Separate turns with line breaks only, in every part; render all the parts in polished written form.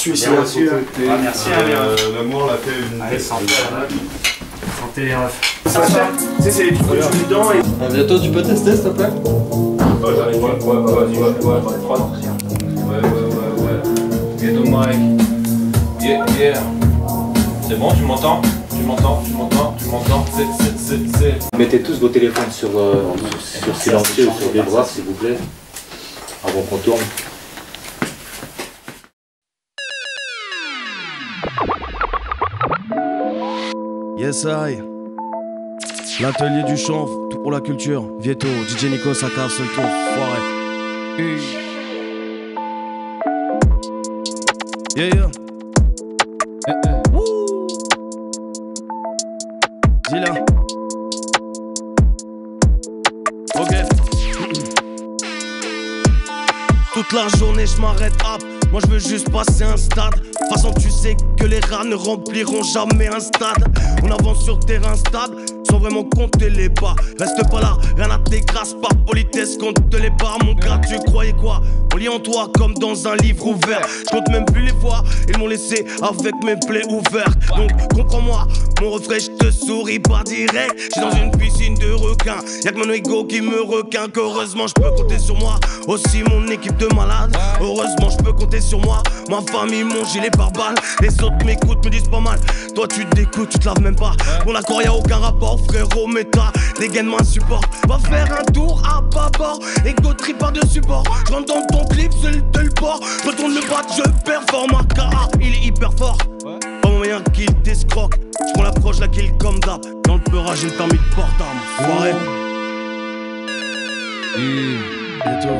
reçu ici.
Merci.
Merci.
Maman l'a fait une.
Allez, santé. Santé les refs.
Ça va faire. Tu sais, c'est les trucs dedans et.
Bientôt, tu peux tester s'il te plaît?
Ouais.
Ghetto Mike. Yeah. C'est bon, tu m'entends? C'est.
Mettez tous vos téléphones sur silencieux ou sur vibreur s'il vous plaît, avant qu'on tourne.
Yes I. L'atelier du chanvre, tout pour la culture. Vieto, DJ Nico, ça casse le tour, foiré. Yeah. Wouh. Dis-là. Ok. Toute la journée je m'arrête up. Moi je veux juste passer un stade. De toute façon tu sais que les rats ne rempliront jamais un stade. On avance sur terrain stable sans vraiment compter les pas. Reste pas là, rien à tes grâces. Par politesse compte les barres. Mon gars tu croyais quoi? On lit en toi comme dans un livre ouvert. Je compte même plus les fois, ils m'ont laissé avec mes plaies ouvertes. Donc comprends-moi, mon refrain je te souris pas direct. J'suis dans une piscine de requins. Y'a que mon ego qui me requin. Qu'heureusement je peux compter sur moi. Aussi mon équipe de malades. Heureusement je peux compter sur moi. Ma famille, mon gilet pare-balles. Les autres m'écoutent, me disent pas mal. Toi tu t'écoutes, tu te laves même pas. Mon accord y'a aucun rapport, frérot, mais t'as des gains de main support. Va faire un tour à bâbord. Ego trip par de support. Je rentre dans ton clip, c'est le port. Je retourne le bat, je performe. Ma KA, il est hyper fort. Pas moyen qu'il t'escroque. Je prends l'approche, la kill comme d'hab. Dans le peurage, j'ai le permis de port d'armes. Foiré. Bientôt.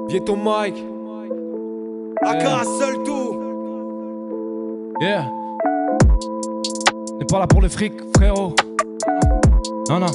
Vieto Mike.
Aka, seul tout.
Yeah. T'es pas là pour le fric, frérot. Non.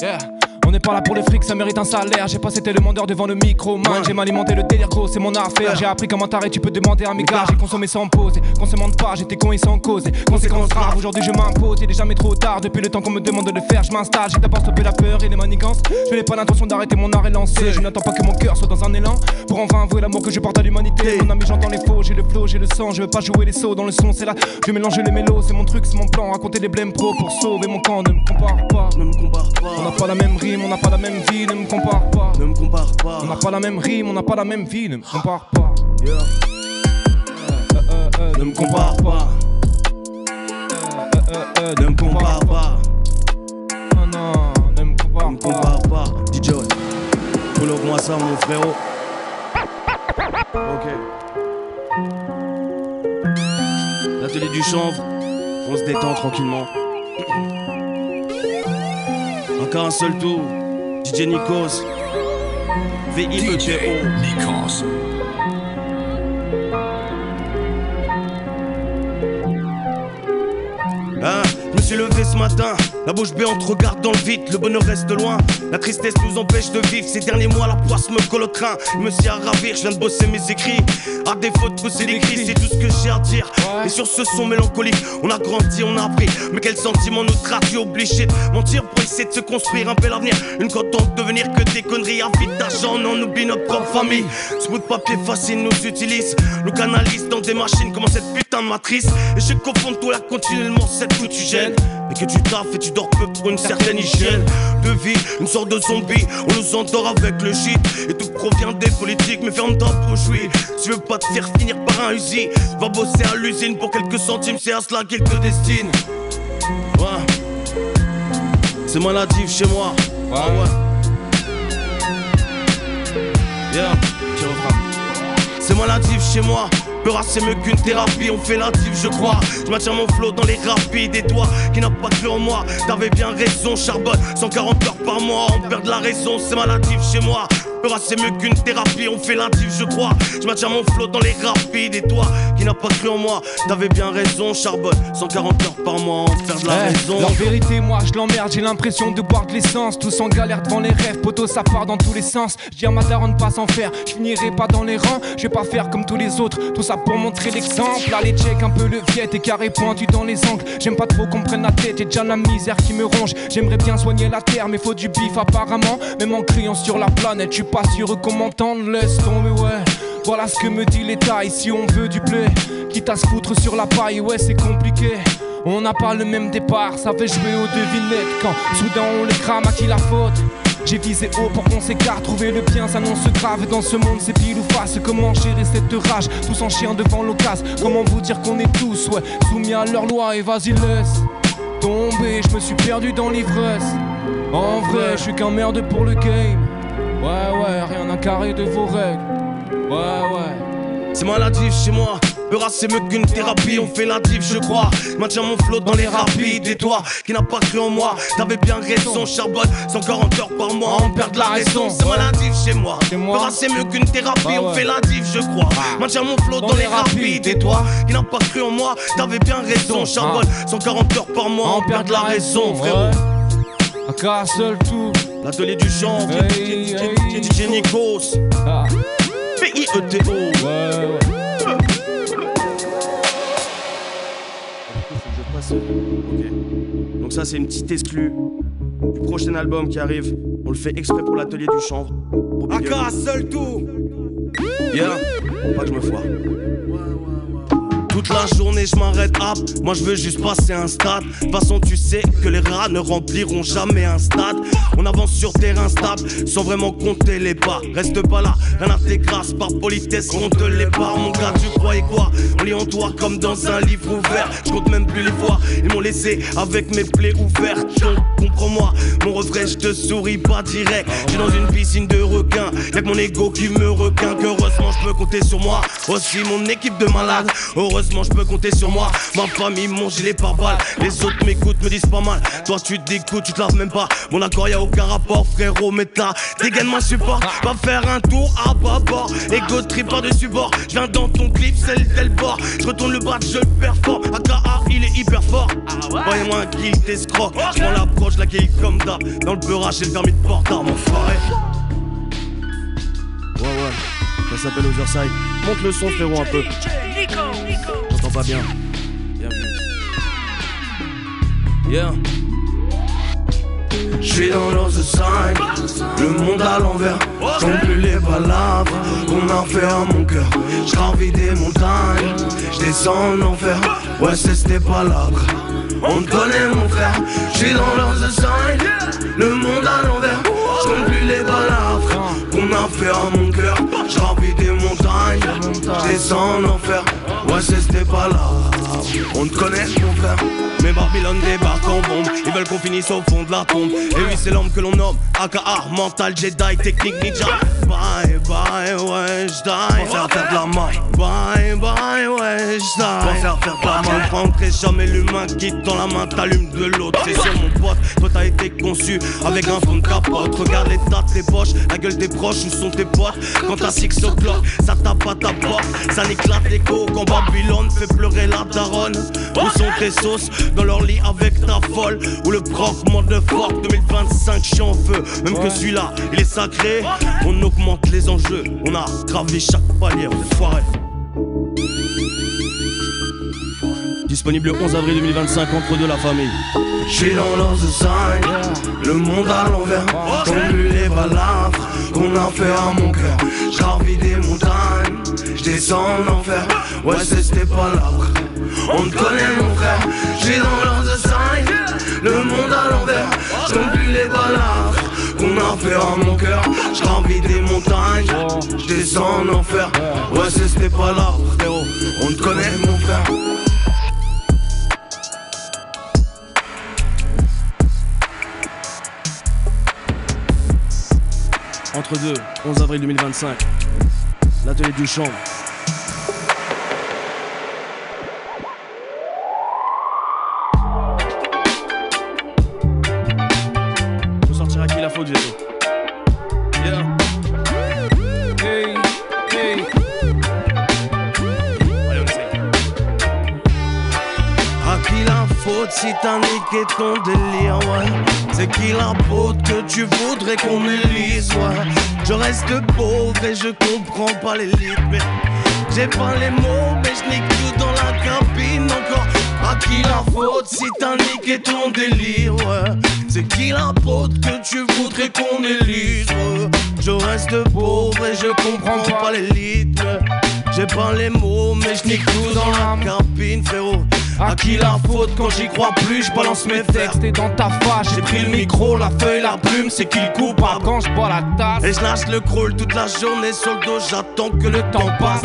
Yeah. On n'est pas là pour le fric, ça mérite un salaire. J'ai pas été le demandeur devant le micro, man. J'ai alimenté le délire gros, c'est mon affaire. J'ai appris comment t'arrêter, tu peux demander à mes gars. J'ai consommé sans poser, qu'on se mente pas, j'étais con et sans cause. Conséquences graves, aujourd'hui je m'impose. Il est jamais trop tard, depuis le temps qu'on me demande de le faire, je m'installe. J'ai d'abord stoppé la peur et les manigances. Je n'ai pas l'intention d'arrêter mon art et lancer. Je n'attends pas que mon cœur soit dans un élan pour enfin avouer l'amour que je porte à l'humanité. Mon ami, j'entends les faux, j'ai le flow, j'ai le sang. Je veux pas jouer les sauts dans le son, c'est là. Je mélange les mélos, c'est mon truc, c'est mon plan. Raconter des blèmes pro pour sauver mon camp. Ne me compare pas, On n'a pas la même rime, on n'a pas la même vie. Ne me compare pas, On n'a pas la même rime, on n'a pas la même vie. Ne me compare pas,
Ne me compare pas. Ne me compare pas.
Non, ne me compare
pas. DJ, prolonge-moi ça, mon frérot. Ok. L'atelier du chanvre, on se détend tranquillement. Encore un seul tour. DJ Nikos. V-I-E-T-O.
Nikos.
Je me suis levé ce matin, la bouche béante regarde dans le vide, le bonheur reste loin. La tristesse nous empêche de vivre, ces derniers mois la poisse me colle au train. Je me suis à ravir, je viens de bosser mes écrits. À défaut de pousser des cris, c'est tout ce que j'ai à dire. Et sur ce son mélancolique, on a grandi, on a appris. Mais quel sentiment nous traduit, obligé de mentir pour essayer de se construire un bel avenir. Une contente devenir que des conneries, à vite d'argent, on en oublie notre propre famille. Ce bout de papier facile nous utilise, nous canalise dans des machines comme cette putain de matrice. Et je confonds tout là continuellement, cette où tu gênes. Et que tu taffes et tu dors peu pour une certaine hygiène de vie, une sorte de zombie. On nous endort avec le shit et tout provient des politiques. Mais ferme ta bouche, oui. Si tu veux pas te faire finir par un Uzi, va bosser à l'usine pour quelques centimes, c'est à cela qu'il te destine. Ouais. C'est maladif chez moi. Ah ouais. Yeah, petit refrain. C'est maladif chez moi. Peur c'est mieux qu'une thérapie, on fait l'actif je crois. Je maintiens mon flow dans les rapides. Et toi qui n'as pas cru en moi, t'avais bien raison, charbonne 140 heures par mois, on perd de la raison, c'est maladif chez moi. Peur c'est mieux qu'une thérapie, on fait l'actif je crois. Je maintiens mon flow dans les rapides. Et toi qui n'as pas cru en moi, t'avais bien raison, charbonne 140 heures par mois, on perd de la raison.
En vérité moi je l'emmerde, j'ai l'impression de boire de l'essence. Tous en galère devant les rêves, poteau ça part dans tous les sens. Je dis à ma daronne pas s'en faire, je finirai pas dans les rangs. Je vais pas faire comme tous les autres, tout ça pour montrer l'exemple. Là les check un peu le viet et carré pointu dans les angles. J'aime pas trop qu'on prenne la tête, j'ai déjà la misère qui me ronge. J'aimerais bien soigner la terre mais faut du bif apparemment. Même en criant sur la planète, tu pas sûr qu'on m'entende, laisse tomber, ouais. Voilà ce que me dit l'État, ici on veut du blé. Quitte à se foutre sur la paille, ouais c'est compliqué. On n'a pas le même départ, ça fait jouer aux devinettes. Quand soudain on les crame, à qui la faute? J'ai visé haut pour qu'on s'écarte, trouver le bien s'annonce grave. Dans ce monde c'est pile ou face, comment gérer cette rage? Tous en chien devant l'occasion, comment vous dire qu'on est tous, ouais, soumis à leur loi. Et vas-y laisse tomber, je me suis perdu dans l'ivresse. En vrai, je suis qu'un merde pour le game. Ouais, rien à carrer de vos règles. Ouais.
C'est maladif chez moi, Beurre c'est mieux qu'une thérapie, on fait la diff je crois. Maintiens mon flow dans les rapides. Et toi qui n'as pas cru en moi, t'avais bien raison. Charbonne 140 heures par mois, on perd de la raison. C'est maladif chez moi, Beurre c'est mieux qu'une thérapie, on fait la diff je crois. Maintiens mon flow dans les rapides. Et toi qui n'as pas cru en moi, t'avais bien raison. Charbonne 140 heures par mois, on perd de la raison frérot.
AK seul tout.
L'atelier du chant, DJ Nikos. P-I-E-T-O.
Ouais.
Ok. Donc ça c'est une petite exclue du prochain album qui arrive. On le fait exprès pour l'atelier du chanvre. AK seul tout. Yeah. Pas que je me foire. Toute la journée je m'arrête hop, moi je veux juste passer un stade. De toute façon tu sais que les rats ne rempliront jamais un stade. On avance sur terrain stable, sans vraiment compter les pas. Reste pas là, rien à tes grâces, par politesse on te les barre. Mon gars tu croyais quoi? On lit en toi comme dans un livre ouvert. Je compte même plus les fois, ils m'ont laissé avec mes plaies ouvertes. Donc comprends-moi, mon refrain je te souris pas direct. J'suis dans une piscine de requins, y'a que mon ego qui me requin. Heureusement je peux compter sur moi, aussi mon équipe de malades. Heureusement je peux compter sur moi, ma famille, mon gilet par balle. Les autres m'écoutent, me disent pas mal. Toi tu t'écoutes, tu te laves même pas. Mon accord y'a aucun rapport frérot, mais t'as dégaine-moi support. Va faire un tour à bâbord, ego trip pas de support. Je viens dans ton clip, c'est le tel bord. Je retourne le bat, je le performe. AKA il est hyper fort. Voyez-moi un kill t'escroc. Je prends l'approche, la kill comme d'hab. Dans le beurrage, j'ai le permis de port d'armes enfoiré. Ouais, ça s'appelle Otherside. Monte le son frérot un peu. J'entends pas bien. Bien vu. Yeah. J'suis dans l'Otherside, le monde à l'envers. J'compte plus les palabres qu'on a fait à mon cœur. J'gravis des montagnes, j'descends en enfer. Ouais c'est palabres, on te connaît mon frère. J'suis dans l'Otherside, le monde à l'envers. J'compte plus les palabres qu'on a fait à mon cœur. J'gravis des montagnes, j'descends en enfer. Ouais c'est palabres, on te connaît mon frère. Mais Babylone débarque en bombe, ils veulent qu'on finisse au fond de la tombe. Et oui c'est l'homme que l'on nomme AKA mental Jedi, technique ninja. Bye bye ouais j'die, pensez à faire de la maille. Bye bye ouais j'die, pensez à faire de la maille. Je prendrai jamais l'humain qui dans la main t'allume de l'autre. C'est sur mon pote, toi t'as été conçu avec un fond de capote. Regarde l'état de tes poches, la gueule des proches, où sont tes potes? Quand t'as 6 o'clock, ça tape à ta porte. Ça n'éclate l'écho quand Babylone fait pleurer la daronne. Où sont tes sauces? Dans leur lit avec ta folle. Ou le proc mode fork 2025 je suis en feu. Même que celui-là il est sacré. On augmente les enjeux, on a gravé chaque palier, on est foiré. Disponible le 11 avril 2025 entre deux la famille. J'suis dans l'Otherside, le monde à l'envers. J'compte plus les palabres qu'on a fait à mon cœur. J'gravis des montagnes, j'descends en enfer. Ouais c'est palabres, on te connaît mon frère. J'suis dans l'Otherside, le monde à l'envers. J'compte plus les palabres qu'on a fait à mon cœur. J'gravis des montagnes, j'descends en enfer. Ouais c'est palabres frérot, on te connaît mon frère. Entre deux, 11 avril 2025, l'atelier du chanvre. Faut sortir à qui la faute, bientôt. Yeah.
Hey, hey.
Allez, on essaye. À qui la faute si t'as niqué ton délire, ouais. C'est qui la faute que tu voudrais qu'on élise, ouais. Je reste pauvre et je comprends pas les rythmes. J'ai pas les mots mais je nique tout dans la cabine encore. À qui la faute si t'as niqué ton délire, ouais. C'est qui la faute que tu voudrais qu'on élise, ouais. Je reste pauvre et je comprends pas les rythmes. J'ai pas les mots mais je nique tout dans la cabine, frérot. À qui la faute quand j'y crois plus, je balance mes textes et dans ta face. J'ai pris le micro, la feuille, la plume, c'est qui le coupable quand je bois la tasse. Et je lâche le crawl toute la journée sur le dos, j'attends que le temps passe.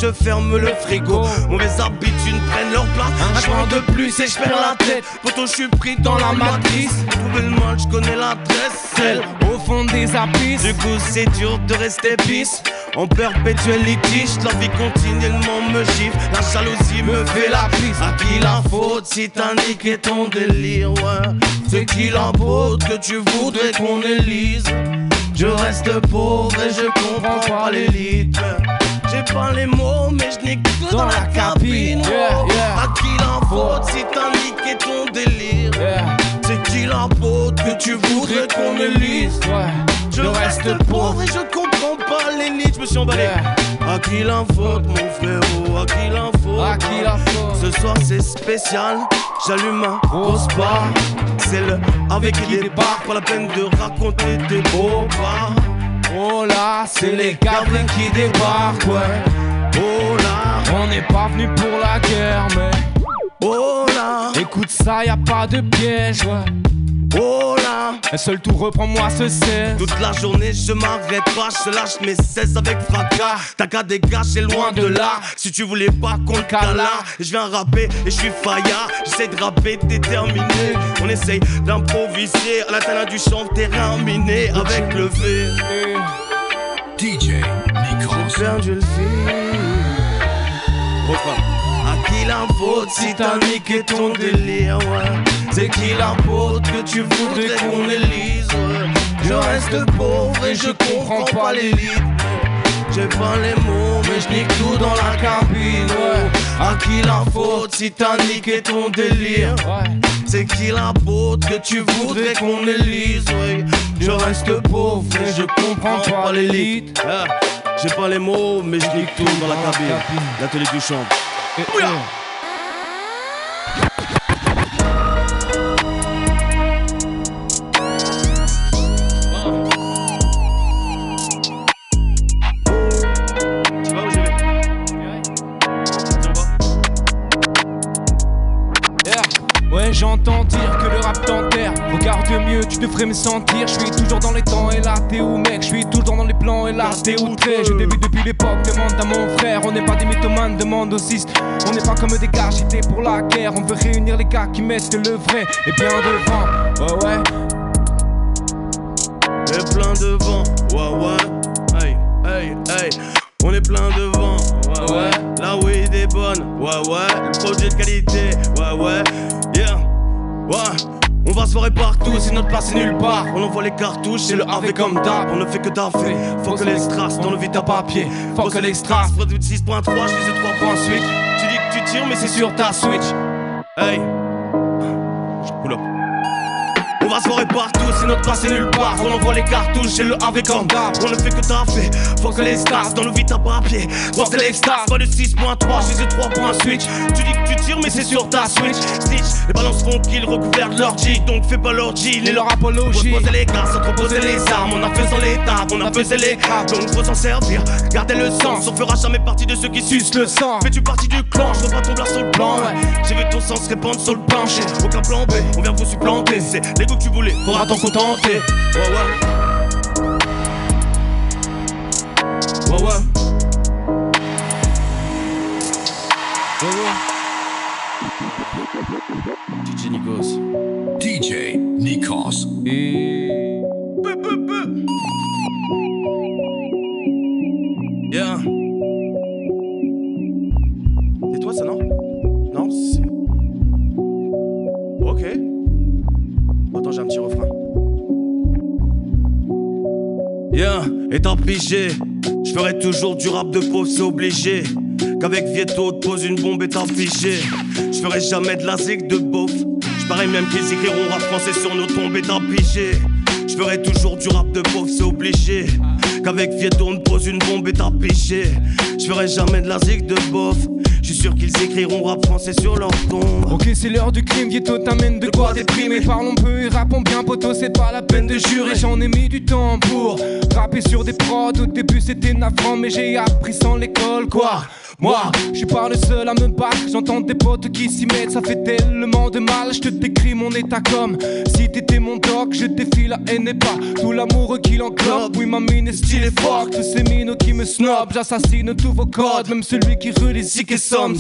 Je ferme le frigo, mauvaises habitudes prennent leur place. Un joint de plus et je perds la tête. Poto, je suis pris dans la matrice. Trouver le mal, je connais l'adresse, celle au fond des abysses. Du coup c'est dur de rester pisse. En perpétuel litige, la vie continuellement me gifle. La jalousie me fait la prise. À qui la faute si t'as niqué ton délire, ouais. C'est qui la faute que tu voudrais qu'on élise. Je reste pauvre et je comprends pas l'élite. J'ai pas les mots mais je nique tout dans la cabine. À qui la faute si t'as niqué ton délire. C'est qui la faute que tu voudrais qu'on élise. Je reste pauvre et je comprends pas l'élite. Je me suis emballé. À qui la faute mon frérot, à qui la faute, à qui la faute. Ce soir c'est spécial, j'allume ma grosse barre. C'est le avec qui débarque, pas la peine de raconter des beaux bars. Oh là, c'est les Gabriels qui débarquent, ouais. Oh là, on n'est pas venu pour la guerre, mais oh là, écoute ça, y'a pas de piège, ouais. Oh là, un seul tour, reprends-moi ce 16. Toute la journée je m'arrête pas, je lâche mes 16 avec fracas. T'as qu'à dégager loin de là, si tu voulais pas qu'on le cala. Je viens rapper et je suis faillard, j'essaie de rapper déterminé. On essaye d'improviser à la tête du champ, terrain miné avec le V. DJ Micros. J'ai perdu le fil. Refrain. À qui la faute si t'as niqué ton délire, ouais. C'est qui la faute que tu voudrais qu'on élise, ouais. Je reste pauvre et je comprends pas l'élite. J'ai pas les mots mais je nique tout dans la cabine, ouais. À qui la faute si t'as niqué ton délire, ouais. C'est qui la faute que tu voudrais qu'on élise, ouais. Je reste pauvre et je comprends pas l'élite. J'ai pas les mots mais je nique tout dans la cabine. L'atelier du chant. Ouais, j'entends dire que le rap t'enterre. Regarde mieux, tu devrais me sentir. Je suis toujours dans les temps et là t'es où mec. Je suis toujours dans les plans et là t'es outré. Je débute depuis l'époque, demande à mon frère. On n'est pas des mythomanes, demande aux 6. On n'est pas comme des gars agités pour la guerre. On veut réunir les gars qui mettent le vrai et bien devant. Ouais ouais. Et plein devant. Ouais ouais. Hey hey hey. On est plein devant. Ouais ouais. La weed est bonne. Ouais ouais. Le produit de qualité. Ouais ouais. Yeah, ouais, on va se voir partout, c'est notre place, c'est nulle part. On envoie les cartouches, c'est le AV comme d'hab. On ne fait que d'affaires, faut que les strass dans le vide à papier. Faut que les strass, produit de 6.3, je disais 3.8. Tu dis que tu tires, mais c'est sur ta Switch. Hey, pull up. On va se voir partout, c'est notre place, c'est nulle part. On envoie les cartouches, c'est le AV comme d'hab. On ne fait que d'affaires, faut que les strass dans le vide à papier. Faut que les strass, pas de 6.3, je disais 3.8. Tu dis que tu tires mais c'est sur ta Switch. Stitch, les balances font qu'ils recouvrent de leur G. Donc fais pas leur G, ni leur apologie. Faut poser les gars, s'entreposer les armes. On a fait sans l'état, on a pesé les crabes. Donc faut s'en servir, garder le sens. On fera jamais partie de ceux qui sucent le sang. Fais-tu partie du clan, je veux pas ton blanc sur le plan, ouais. J'ai vu ton sang se répandre sur le plancher. Aucun plan B, on vient vous supplanter. C'est les goûts que tu voulais, faudra t'en contenter. Ouais ouais. Ouais ouais. Ouais ouais. DJ Nikos. DJ Nikos. Et... Yeah. C'est toi ça non? Non c'est... Ok. Attends j'ai un petit refrain. Yeah. Étant pigé, je ferai toujours du rap de pauvre, c'est obligé. Qu'avec Vieto, te pose une bombe et t'as fiché. Je ferai jamais de la zig de beauf. Je parie même qu'ils écriront rap français sur nos tombes et t'as pigé. Je ferai toujours du rap de pauvre, c'est obligé. Qu'avec Vieto, on te pose une bombe et t'as piché. Je ferai jamais de la zig de beauf. Je suis sûr qu'ils écriront rap français sur leur tombe.
Ok, c'est l'heure du crime, Ghetto t'amène de quoi déprimer. Parlons peu et rappons bien, poteau, c'est pas la peine de jurer. J'en ai mis du temps pour rapper sur des prods. Au début c'était navrant, mais j'ai appris sans l'école, quoi. Moi, je suis pas le seul à me battre. J'entends des potes qui s'y mettent, ça fait tellement de mal. Je te décris mon état comme si t'étais mon doc. Je défie la haine et pas tout l'amour qu'il englobe. Oui, ma mine est stylée fuck. Tous ces minots qui me snob, j'assassine tous vos codes. Même celui qui relie Zik et Son.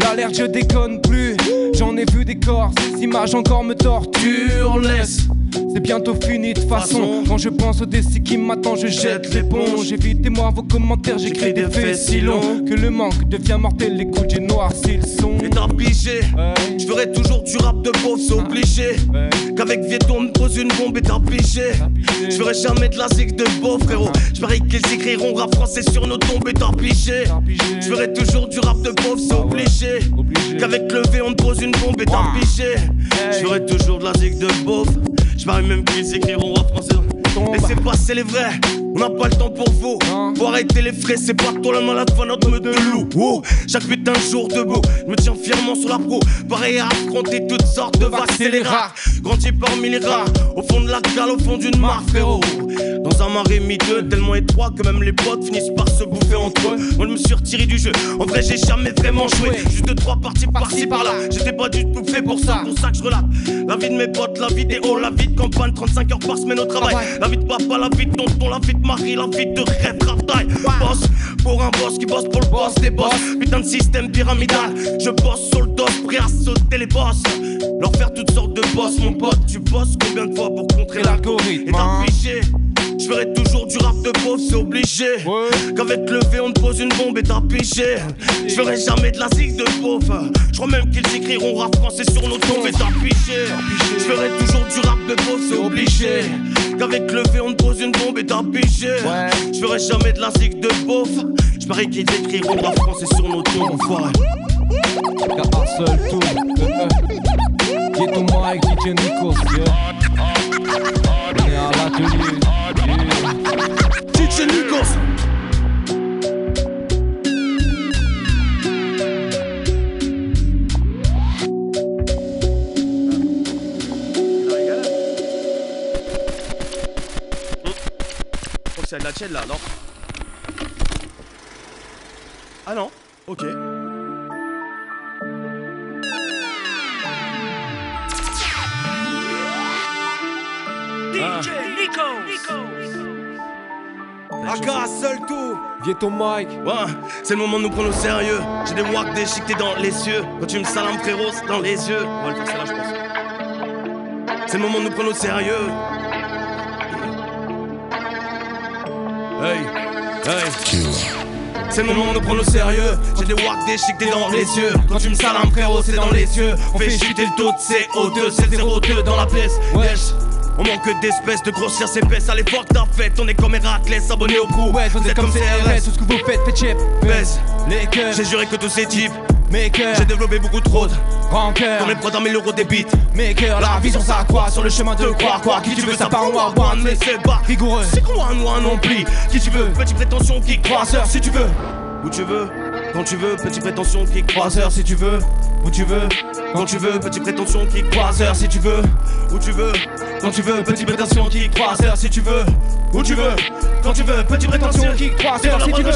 L'alerte, je déconne plus. J'en ai vu des corps, ces images encore me torturent. Laisse, c'est bientôt fini de façon. Quand je pense au défi qui m'attend, je jette l'éponge. Évitez-moi vos commentaires, j'écris des faits si longs que le manque devient mortel, les coups j'ai noirci le son.
Et t'as pigé, je ferai toujours du rap de pauvre, c'est obligé. Qu'avec Vieto on me pose une bombe et t'as pigé. Je ferai jamais de la zig de beau frérot. Je parie qu'ils écriront rap français sur nos tombes et t'as pigé. Je ferai toujours du rap de pauvre, c'est obligé. Qu'avec le V on me pose une bombe et t'as pigé. Je ferai toujours de la zig de beauf. Je parie même qu'ils écriront rap français. Laissez passer les vrais, on n'a pas le temps pour vous. Faut arrêter les frais, c'est pas toi la malade fanate me de loup. Oh, chaque putain de jour debout, je me tiens fièrement sur la pro. Pareil à affronter toutes sortes de vagues scélérates. Grandi parmi les rats, au fond de la cale, au fond d'une mare frérot. Dans un marais miteux, tellement étroit que même les potes finissent par se bouffer entre eux. Moi je me suis retiré du jeu, en vrai j'ai jamais vraiment joué. Juste 2-3 parties par-ci par-là, j'étais pas du tout fait pour ça que je relate. La vie de mes potes, la vie des hauts, la vie de campagne, 35 heures par semaine au travail. La vie de papa, la vie de tonton, la vie de mari, la vie de rêve, travail. Boss pour un boss qui bosse pour le boss des boss. Putain de système pyramidal, je bosse sur le dos, prêt à sauter les boss. Leur faire toutes sortes de boss, mon pote. Tu bosses combien de fois pour contrer l'algorithme? Et t'as pigé. Je ferai toujours du rap de pauvre, c'est obligé. Qu'avec le V on te pose une bombe et t'as pigé. Je ferai jamais de la zig de pauvre. Je crois même qu'ils écriront rap français sur nos tombes et t'as pigé. Je ferai toujours du rap de pauvre, c'est obligé. Qu'avec le V on te pose une bombe et t'as pigé. Je ferai jamais de la zig de pauvre. Je parie qu'ils écriront rap français sur nos tombes, enfoiré.
Y'a un seul tour. Ghetto Mike, DJ Nikos, on est à l'atelier.
DJ Nikos. C'est de la tienne là, non? Ah non? Ok.
DJ Nikos.
Aka, seul tout.
Ghetto Mike.
Ouais, c'est le moment de nous prendre au sérieux. J'ai des wacks déchiquetés dans les yeux. Quand tu me salames frérot, c'est dans les yeux. On va le faire celle-là je pense. C'est le moment de nous prendre au sérieux. Hey, hey. C'est le moment de nous prendre au sérieux. J'ai des wacks déchiquetés dans les yeux. Quand tu me salames frérot, c'est dans les yeux. On fait chuter le taux de CO2, c'est 0,2 dans la pièce. Wesh. On manque d'espèces, de grossières épaisses. À l'époque t'as fait, on est comme Héraclès, abonné au crew.
Ouais, vous êtes comme CRS, tout ce que vous faites fait chip.
Baisse
les cœurs,
j'ai juré que tous ces types
mes cœurs,
j'ai développé beaucoup trop de
rancœur.
Comme les prods à 1000 euros des beats.
Mes cœurs, la vision s'accroît sur le chemin de croire. Quoi, qui tu veux, ça part en one,
mais c'est pas
rigoureux.
C'est quoi un non pli? Qui tu veux, petite prétention qui croiseur si tu veux. Où tu veux, quand tu veux, petite prétention qui croiseur si tu veux. Où tu veux, quand tu veux, petite prétention qui croiseur si tu veux. Où tu veux, quand tu veux, petite prétention qui croiseur si tu veux. Où tu veux, quand tu veux, petite prétention qui croiseur si tu veux.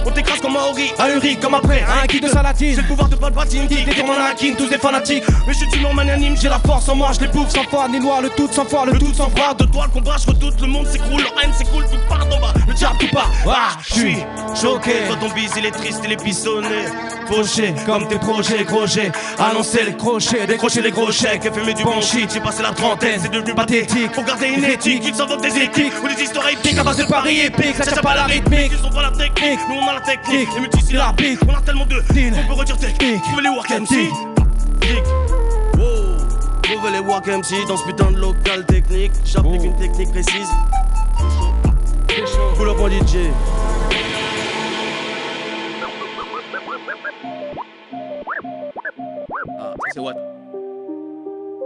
On t'écrase comme Maori, ahuri comme après un kick de salatine. C'est le pouvoir de Palpatine qui détourne en Anakin, tous des fanatiques. Mais je suis toujours magnanime, j'ai la force en moi, je les bouffe sans foi ni loi, le tout sans foi, le tout sans foi. De toi le combat, je redoute, le monde s'écroule, leur haine s'écoule, tout part d'en bas, le diable tout part. Ah, je suis choqué, toi ton bise il est triste, il est pissonné. Fauché comme tes projets, gros j'ai annoncé les crochets, décrocher les gros chèques, et fumer du bon shit, j'ai passé la trentaine, c'est devenu pathétique. Faut garder une éthique, ils s'inventent des éthiques, ou des histoires épiques à base de paris épiques, ça tient pas la rythmique, ils ont pas la technique, nous on a la technique, les multisyllabiques, on a tellement de deals, on peut redire technique, tu veux les work MC. Wow, trouver les work MC dans ce putain de local technique, j'applique une technique précise. Pull up mon DJ. Ah, c'est what?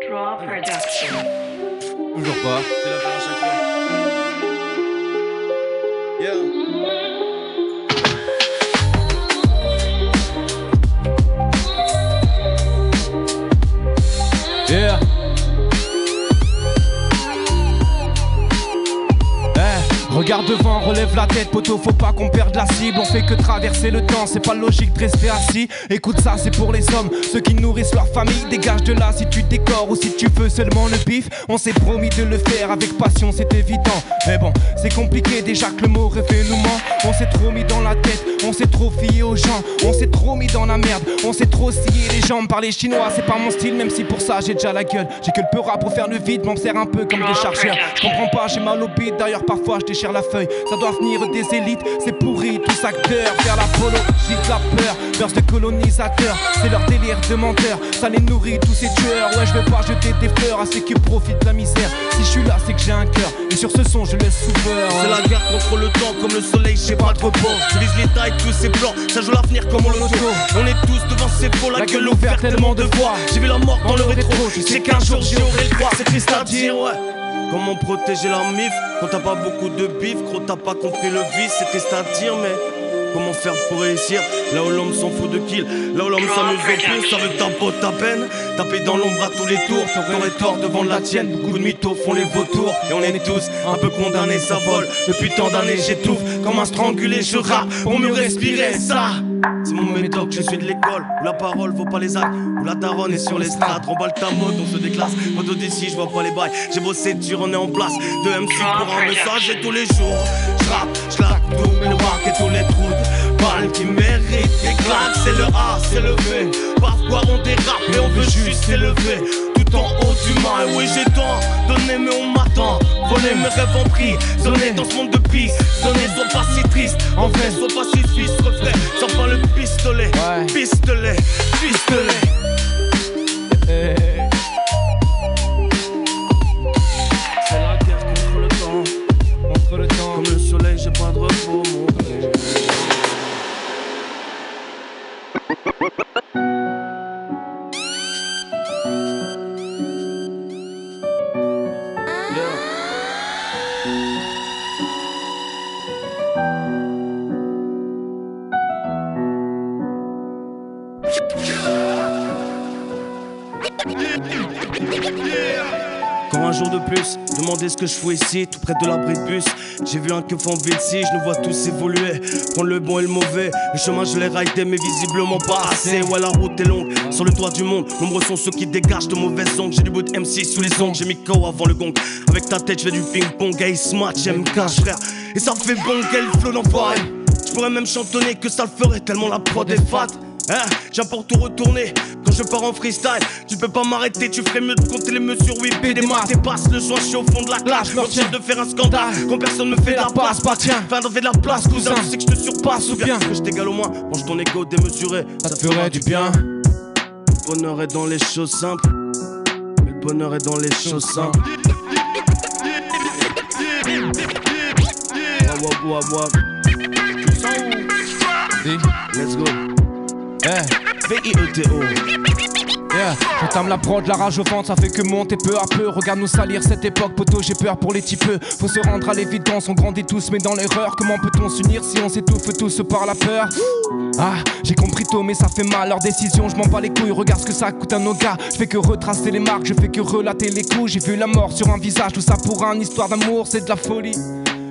Draw Production.
Toujours pas.
C'est la fin à chaque fois. Yeah.
Regarde devant, relève la tête, poteau, faut pas qu'on perde la cible. On fait que traverser le temps, c'est pas logique de rester assis. Écoute ça, c'est pour les hommes, ceux qui nourrissent leur famille. Dégage de là si tu décores ou si tu veux seulement le bif. On s'est promis de le faire avec passion, c'est évident. Mais bon, c'est compliqué déjà que le mot révèle nous ment. On s'est trop mis dans la tête, on s'est trop fié aux gens. On s'est trop mis dans la merde, on s'est trop scié les jambes par les chinois. C'est pas mon style, même si pour ça j'ai déjà la gueule. J'ai que le peu rap pour faire le vide, m'en sert un peu comme des chargeurs. Je comprends pas, j'ai mal au beat, d'ailleurs parfois je déchire la feuille. Ça doit venir des élites, c'est pourri, tous acteurs. Faire l'apologie de la peur, verse de colonisateurs. C'est leur délire de menteur, ça les nourrit tous ces tueurs. Ouais, je veux pas jeter des fleurs à ceux qui profitent de la misère. Si je suis là, c'est que j'ai un cœur, et sur ce son je laisse souverain.
C'est la guerre contre le temps, comme le soleil, j'ai pas trop beau. Je vise les tailles, tous ces plans, ça joue l'avenir comme on le loto. On est tous devant ces faux, la gueule ouverte tellement de fois. J'ai vu la mort dans le rétro, je sais qu'un jour j'y aurai le droit. C'est triste à dire, ouais. Comment protéger la mif quand t'as pas beaucoup de bif, gros t'as pas compris le vice, c'est triste à dire, mais comment faire pour réussir? Là où l'homme s'en fout de kill, là où l'homme s'amuse au plus, ça veut ta peau, ta peine. Taper dans l'ombre à tous les tours, t'aurais tort devant la tienne. Beaucoup de mythos font les vautours, et on est tous un peu condamnés, ça vole. Depuis tant d'années j'étouffe, comme un strangulé, je rappe pour mieux respirer ça. C'est mon médoc, je suis de l'école, où la parole vaut pas les actes, où la daronne est sur les strates. Remballe ta mode, on se déclasse, photo d'ici, je vois pas les bails. J'ai bossé dur, on est en place, de MC pour un message et tous les jours. J'rappe, j'laque tous mes noirs et tous les trous de balles qui méritent des claques. C'est le A, c'est le V, parfois on dérape et on veut juste s'élever tout en haut du mal. Oui j'ai tant donné mais on m'attend, voler mes rêves en prix, sonner dans ce monde de pisse. Sonner, sois pas si triste, en vrai, sois pas si suisse, reflet, sans pas le pistolet, pistolet, pistolet. C'est la guerre contre le temps, comme le soleil j'ai pas de repos, mon frère. Encore un jour de plus, demandez ce que je fous ici, tout près de l'abri de bus. J'ai vu un keuf en ville si, je nous vois tous évoluer, prendre le bon et le mauvais. Le chemin je l'ai raidé mais visiblement pas assez. Ouais la route est longue, sur le toit du monde. Nombreux sont ceux qui dégagent de mauvaises ondes. J'ai du bout de MC sous les ongles, j'ai mis KO avant le gong. Avec ta tête je fais du ping-pong, Ace Match, MK frère. Et ça fait bon quel flow d'enfoiré. Je pourrais même chantonner que ça le ferait tellement la prod est fat. Hein, j'ai pour tout retourner. Quand je pars en freestyle, tu peux pas m'arrêter. Tu ferais mieux de compter les mesures 8P des maths. Et passe le joint, je suis au fond de la classe. Je me retiens de faire un scandale quand personne me fait la passe. Pas tiens, enfin d'en faire de la place, cousin. Tu sais que je te surpasse ou bien que je t'égale au moins. Mange ton ego démesuré, ça te ferait du bien. Le bonheur est dans les choses simples. Le bonheur est dans les choses simples. Let's go. V-I-E-T-O.
Yeah, j'entame la prod, la rage au ventre, ça fait que monter peu à peu. Regarde nous salir cette époque, poteau, j'ai peur pour les typeux. Faut se rendre à l'évidence, on grandit tous mais dans l'erreur. Comment peut-on s'unir si on s'étouffe tous par la peur? Ah, j'ai compris tôt mais ça fait mal, leur décision, je m'en bats les couilles. Regarde ce que ça coûte à nos gars, je fais que retracer les marques, je fais que relater les coups. J'ai vu la mort sur un visage, tout ça pour une histoire d'amour, c'est de la folie.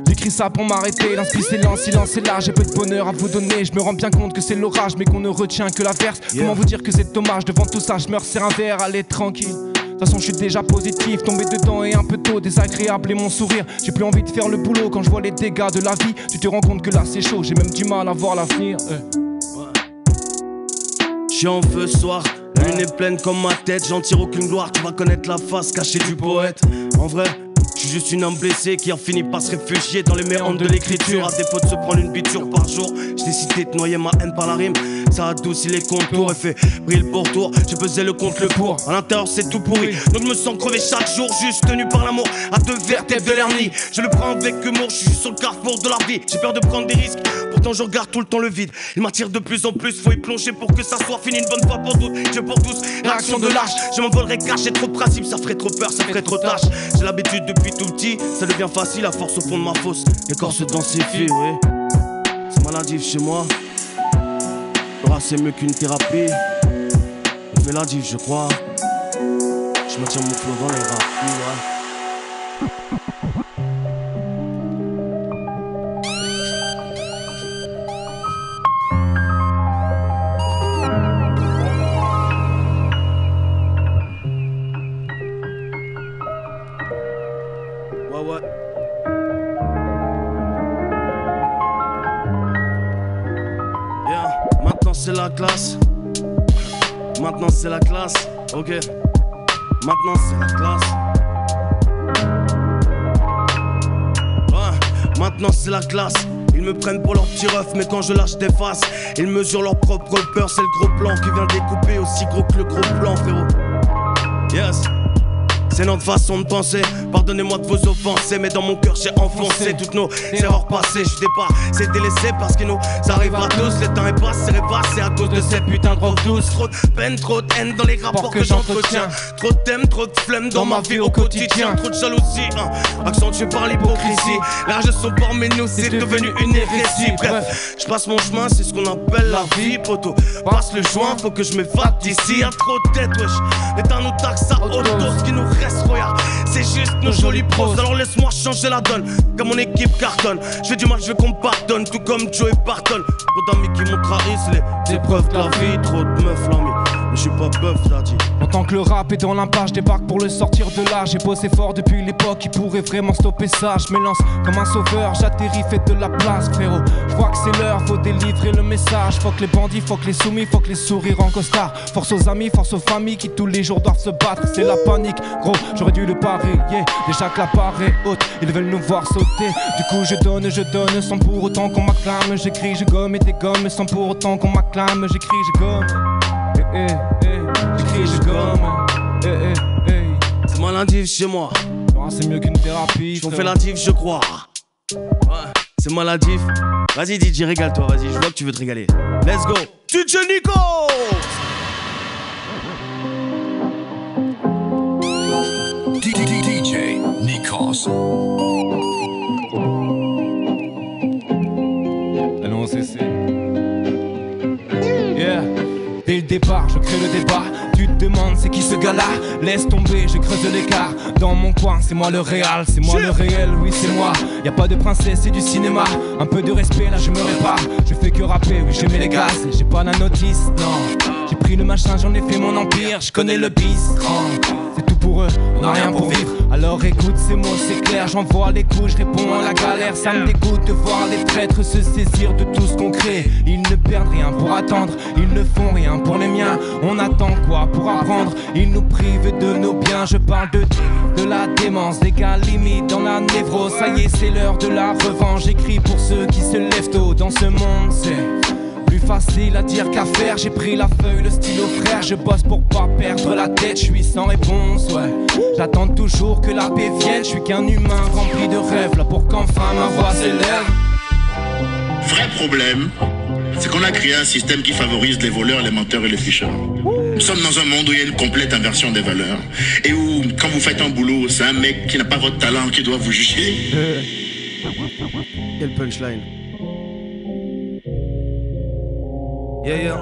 J'écris ça pour m'arrêter, l'inspi c'est lent, silence est là. J'ai peu de bonheur à vous donner, je me rends bien compte que c'est l'orage mais qu'on ne retient que l'averse. Comment vous dire que c'est dommage, devant tout ça je me resserre un verre, allez tranquille. De toute façon je suis déjà positif, tombé dedans et un peu tôt, désagréable et mon sourire. J'ai plus envie de faire le boulot quand je vois les dégâts de la vie. Tu te rends compte que là c'est chaud, j'ai même du mal à voir l'avenir.
J'suis en feu ce soir, la lune est pleine comme ma tête. J'en tire aucune gloire, tu vas connaître la face cachée du poète. En vrai, je suis juste une âme blessée qui a fini par se réfugier dans les méandres de l'écriture. À défaut de se prendre une biture par jour, j'ai décidé de noyer ma haine par la rime. Ça adoucit les contours et fait briller le pourtour. J'ai pesé le contre le pour, à l'intérieur c'est tout pourri. Donc je me sens crevé chaque jour, juste tenu par l'amour. À deux vertèbres de l'hernie, je le prends avec humour. Je suis juste sur le carrefour de la vie, j'ai peur de prendre des risques. Pourtant je regarde tout le temps le vide, il m'attire de plus en plus. Faut y plonger pour que ça soit fini une bonne fois pour toutes. Dieu pour tous, réaction de lâche. Je m'envolerai cash, j'ai trop de principes, ça ferait trop peur, ça ferait trop tâche. J'ai l'habitude depuis tout petit, ça devient facile à force au fond de ma fosse. Les corps se densifient, oui. C'est maladif chez moi. Le rap c'est mieux qu'une thérapie. Maladif je crois. Je maintiens mon flow dans les rapides, ouais. maintenant c'est la classe. Maintenant c'est la classe, ok. Maintenant c'est la classe. Ouais, maintenant c'est la classe. Ils me prennent pour leur petit ref, mais quand je lâche des faces, ils mesurent leur propre peur. C'est le gros plan qui vient découper, aussi gros que le gros plan, frérot. Yes. C'est notre façon de penser, pardonnez-moi de vos offenser, mais dans mon cœur j'ai enfoncé toutes nos erreurs passées. Je pas, c'est délaissé parce que nous, ça arrivera tous. Le temps est passé, c'est repassé à cause de cette putain de drogue douce. Trop de peine, trop de haine dans les rapports que j'entretiens. Trop de thèmes, trop de flemme dans ma vie au quotidien. Trop de jalousie, accentué par l'hypocrisie. L'âge de son port, mais nous c'est devenu une hérésie. Bref, je passe mon chemin, c'est ce qu'on appelle la vie, poto. Passe le joint, faut que je m'évade d'ici. Y'a trop de tête, wesh. L'État nous taxe à auto, ce qui nous regarde, c'est juste nos jolies pros. Alors laisse-moi changer la donne, comme mon équipe cartonne. Je fais du mal, je veux qu'on me pardonne, tout comme Joe et Barton. Trop d'amis qui m'ont trahi, c'est les épreuves de la vie. Trop de meufs, l'ami, mais je suis pas bœuf, t'as dit.
En tant que le rap est dans l'impasse, je débarque pour le sortir de là. J'ai bossé fort depuis l'époque qui pourrait vraiment stopper ça. Je m'élance comme un sauveur, j'atterris, fais de la place, frérot. Je vois que c'est l'heure, faut délivrer le message. Faut que les bandits, faut que les soumis, faut que les sourires en costard. Force aux amis, force aux familles qui tous les jours doivent se battre. C'est la panique, gros, j'aurais dû le parier. Déjà que la part est haute, ils veulent nous voir sauter. Du coup je donne sans pour autant qu'on m'acclame. J'écris, je gomme et dégomme sans pour autant qu'on m'acclame. J'écris, je gomme, j'écris, je gomme,
C'est maladif chez moi.
Non, c'est mieux qu'une thérapie.
On fait la diff, je crois. Ouais, c'est maladif. Vas-y DJ, régale-toi, vas-y, je vois que tu veux te régaler. Let's go. DJ Nico.
DJ Nikos.
Allons, c'est. Yeah. Dès le départ, je crée le débat. Tu te demandes c'est qui ce gars-là? Laisse tomber, je creuse l'écart. Dans mon coin, c'est moi le réel, c'est moi le réel, oui c'est moi. Y'a pas de princesse, c'est du cinéma. Un peu de respect, là je me répare. Je fais que rapper, oui je mets les gaz. J'ai pas la notice, non. J'ai pris le machin, j'en ai fait mon empire. Je connais le bis, c'est tout pour eux, on a rien pour vivre. Alors écoute ces mots, c'est clair, j'envoie les coups, je réponds à la galère. Ça me dégoûte de voir les traîtres se saisir de tout ce qu'on crée. Ils ne perdent rien pour attendre, ils ne font rien pour les miens. On attend quoi pour apprendre? Ils nous privent de nos biens. Je parle de la démence, des gars limite dans la névrose. Ça y est, c'est l'heure de la revanche. J'écris pour ceux qui se lèvent tôt. Dans ce monde, c'est plus facile à dire qu'à faire. J'ai pris la feuille, le stylo frère. Je bosse pour pas perdre la tête. Je suis sans réponse, ouais. J'attends toujours que la paix vienne. Je suis qu'un humain rempli de rêves, là pour qu'enfin ma voix s'élève.
Vrai problème, c'est qu'on a créé un système qui favorise les voleurs, les menteurs et les ficheurs. Nous sommes dans un monde où il y a une complète inversion des valeurs. Et où, quand vous faites un boulot, c'est un mec qui n'a pas votre talent qui doit vous juger.
Quel punchline. Yeah.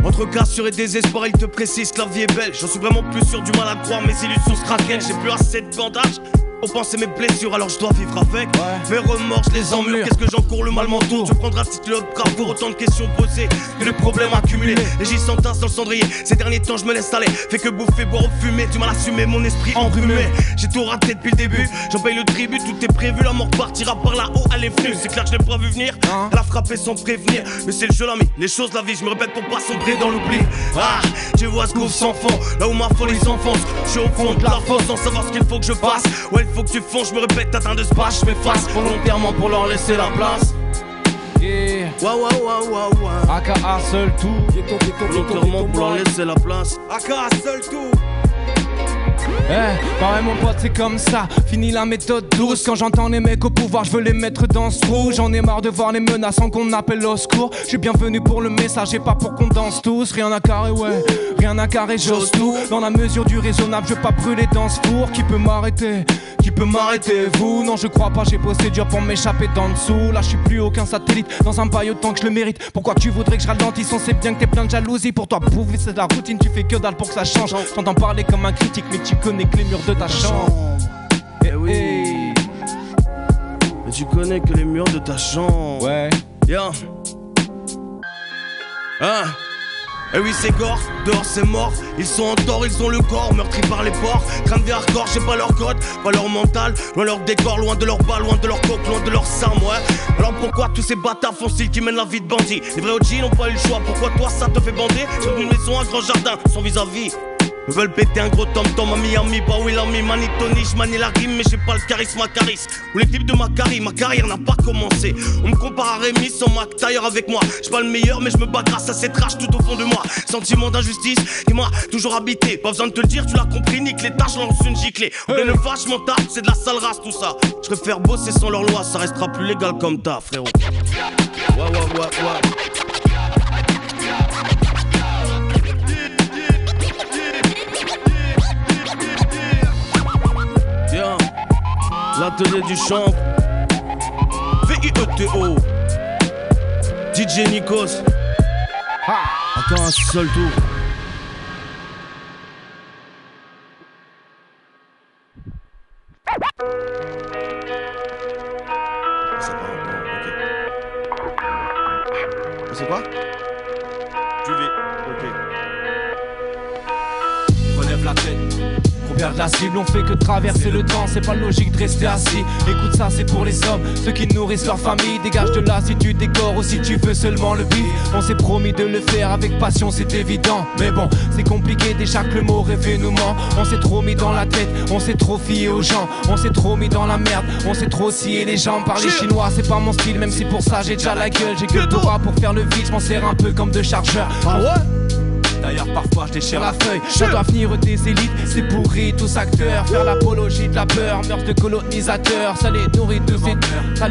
Entre cassure et désespoir, il te précise que la vie est belle. J'en suis vraiment plus sûr, du mal à croire, mes illusions se craquent. J'ai plus assez de bandages pour penser mes blessures, alors je dois vivre avec. Mes remords, je les emmure. Qu'est-ce que j'encours, le mal m'entoure. Tu prendras si tu le grave pour autant de questions posées que de problèmes accumulés. Et j'y s'entasse dans le cendrier. Ces derniers temps, je me laisse aller. Fait que bouffer, boire ou fumer. Du mal à assumer, mon esprit enrhumé. J'ai tout raté depuis le début. J'en paye le tribut, tout est prévu. La mort partira par là-haut, elle est venue. C'est clair que je l'ai pas vu venir. Elle a frappé sans prévenir. Mais c'est le jeu, l'ami. Les choses, la vie, je me répète pour pas sombrer dans l'oubli. Ah, tu vois ce gouffre sans fond. Là où ma folie s'enfonce. Je suis au fond de la fosse sans savoir ce qu'il faut que je fasse. Ouais, il faut que tu fonces, je me répète, t'atteins de ce pas, je m'efface volontairement pour leur laisser la place.
Yeah.
Waouh.
AKA seul tout.
Volontairement pour leur laisser la place.
AKA seul tout. Pareil mon pote c'est comme ça, fini la méthode douce. Quand j'entends les mecs au pouvoir je veux les mettre dans ce trou. J'en ai marre de voir les menaces sans qu'on appelle au secours. Je suis bienvenu pour le message et pas pour qu'on danse tous. Rien à carrer ouais, rien à carrer j'ose tout. Dans la mesure du raisonnable je veux pas brûler dans ce four. Qui peut m'arrêter? Qui peut m'arrêter? Vous? Non je crois pas, j'ai bossé dur pour m'échapper d'en dessous. Là je suis plus aucun satellite, dans un bail autant que je le mérite. Pourquoi tu voudrais que je ralentisse? On sait bien que t'es plein de jalousie. Pour toi bouffer c'est de la routine, tu fais que dalle pour que ça change. T'entends parler comme un critique mais tu connais que les murs de ta chambre.
Eh oui. Mais tu connais que les murs de ta chambre.
Ouais.
Yeah. Ah. Eh oui c'est gore, dehors c'est mort. Ils sont en tort, ils ont le corps meurtri par les porcs. Train de vie hardcore, j'ai pas leur code, pas leur mental. Loin leur décor, loin de leur bas, loin de leur coque, loin de leur sang, ouais. Alors pourquoi tous ces bâtards font-ils qui mènent la vie de bandit? Les vrais OG n'ont pas eu le choix, pourquoi toi ça te fait bander? Sur une maison, un grand jardin, son vis-à-vis me veulent péter un gros tom-tom à Miami, bah oui l'ami, mani Tony, j'manie la rime, mais j'ai pas le charisme Macaris. Ou les clips de Macari, ma carrière n'a pas commencé. On me compare à Rémi sans Mac Tailleur avec moi. J'suis pas le meilleur, mais j'me bats grâce à cette rage tout au fond de moi. Sentiment d'injustice qui m'a toujours habité. Pas besoin de te le dire, tu l'as compris, nique les tâches, lance une giclée. En pleine vache, mon taf, c'est de la sale race tout ça. J'préfère bosser sans leur loi, ça restera plus légal comme ta frérot. Ouais. L'atelier du champ, VIETO, DJ Nikos. Encore un seul tour. C'est quoi? Du V, ok.
Relève la tête. Combien de la cible, on fait que traverser le temps, c'est pas logique de rester assis. Écoute ça, c'est pour les hommes, ceux qui nourrissent leur famille. Dégage de là si tu décores ou si tu veux seulement le bif. On s'est promis de le faire avec passion, c'est évident. Mais bon, c'est compliqué déjà que le mot rêver nous ment. On s'est trop mis dans la tête, on s'est trop fié aux gens. On s'est trop mis dans la merde, on s'est trop scié les jambes. Parler chinois, c'est pas mon style, même si pour ça j'ai déjà la gueule. J'ai que le Torah pour faire le vide, je m'en sers un peu comme de chargeur. Ah ouais? D'ailleurs parfois je déchire la feuille. Je dois venir des élites, c'est pourri tous acteurs. Faire l'apologie de la peur, mœurs de colonisateurs. Ça les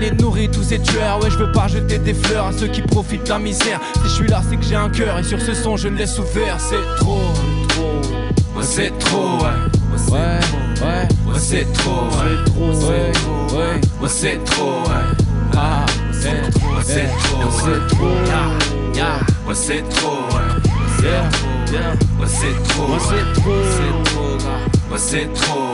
nourrit tous ces tueurs. Ouais je veux pas jeter des fleurs à ceux qui profitent de la misère. Si je suis là c'est que j'ai un cœur et sur ce son je le laisse ouvert. C'est trop, ouais c'est trop, ouais c'est trop, ouais c'est trop, ah c'est trop, ouais c'est trop, ouais c'est trop, ouais c'est trop, ouais c'est trop,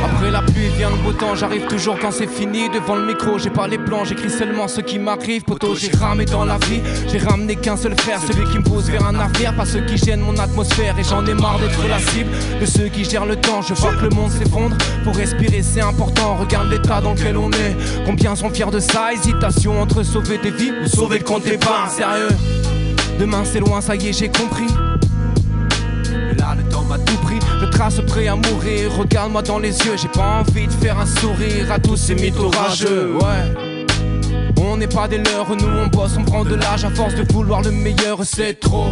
Après la pluie vient le beau temps, j'arrive toujours quand c'est fini. Devant le micro, j'ai pas les plans, j'écris seulement ce qui m'arrive. Poto, j'ai ramé dans la vie, j'ai ramené qu'un seul frère, celui qui me pose vers un avenir, pas ceux qui gênent mon atmosphère. Et j'en ai marre d'être la cible de ceux qui gèrent le temps. Je vois que le monde s'effondre, pour respirer c'est important. Regarde l'état dans lequel on est, combien sont fiers de ça. Hésitation entre sauver des vies ou sauver le compte des pains. Sérieux, demain c'est loin, ça y est j'ai compris. Mais là le temps m'a tout pris, je trace prêt à mourir. Regarde-moi dans les yeux, j'ai pas envie de faire un sourire à tous ces mythos rageux. Ouais, on n'est pas des leurs, nous on bosse, on prend de l'âge. À force de vouloir le meilleur, c'est trop.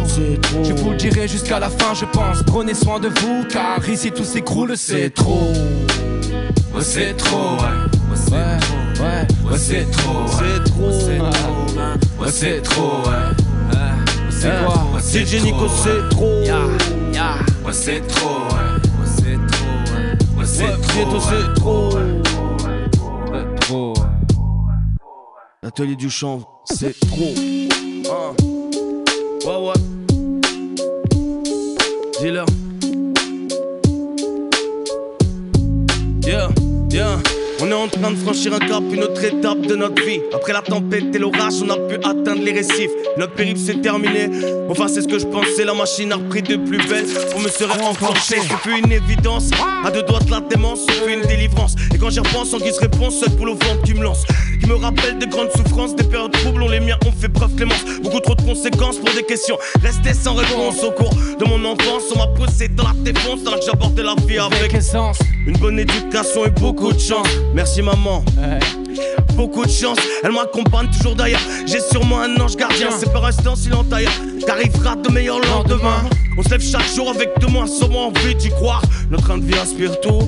Je vous le dirai jusqu'à la fin je pense. Prenez soin de vous car ici tout s'écroule, c'est trop. Ouais c'est trop, ouais c'est trop, ouais c'est trop, c'est quoi?
C'est Nico, c'est trop.
Ouais c'est trop, ouais c'est trop, c'est trop.
L'atelier du chant, c'est trop. Ouais. Dis-leur. Yeah. On est en train de franchir un cap, une autre étape de notre vie. Après la tempête et l'orage, on a pu atteindre les récifs. Notre périple s'est terminé, enfin c'est ce que je pensais. La machine a repris de plus belle, on me serait enclenché. Ce fut une évidence, à deux doigts de la démence, ce fut une délivrance. Et quand j'y repense, en guise réponse, seul pour le vent qui me lance, qui me rappelle de grandes souffrances, des périodes troubles. On les miens ont fait preuve clémence, beaucoup trop de conséquences pour des questions restées sans réponse. Au cours de mon enfance, on m'a poussé dans la défonce, alors que j'abordais la vie avec essence. Une bonne éducation et beaucoup de chance. Merci maman, beaucoup de chance, elle m'accompagne toujours d'ailleurs. J'ai sûrement un ange gardien, c'est pas restant silent ailleurs. T'arriveras de meilleurs lendemains. On se lève chaque jour avec de moins, sûrement envie d'y croire. Notre train de vie inspire tout.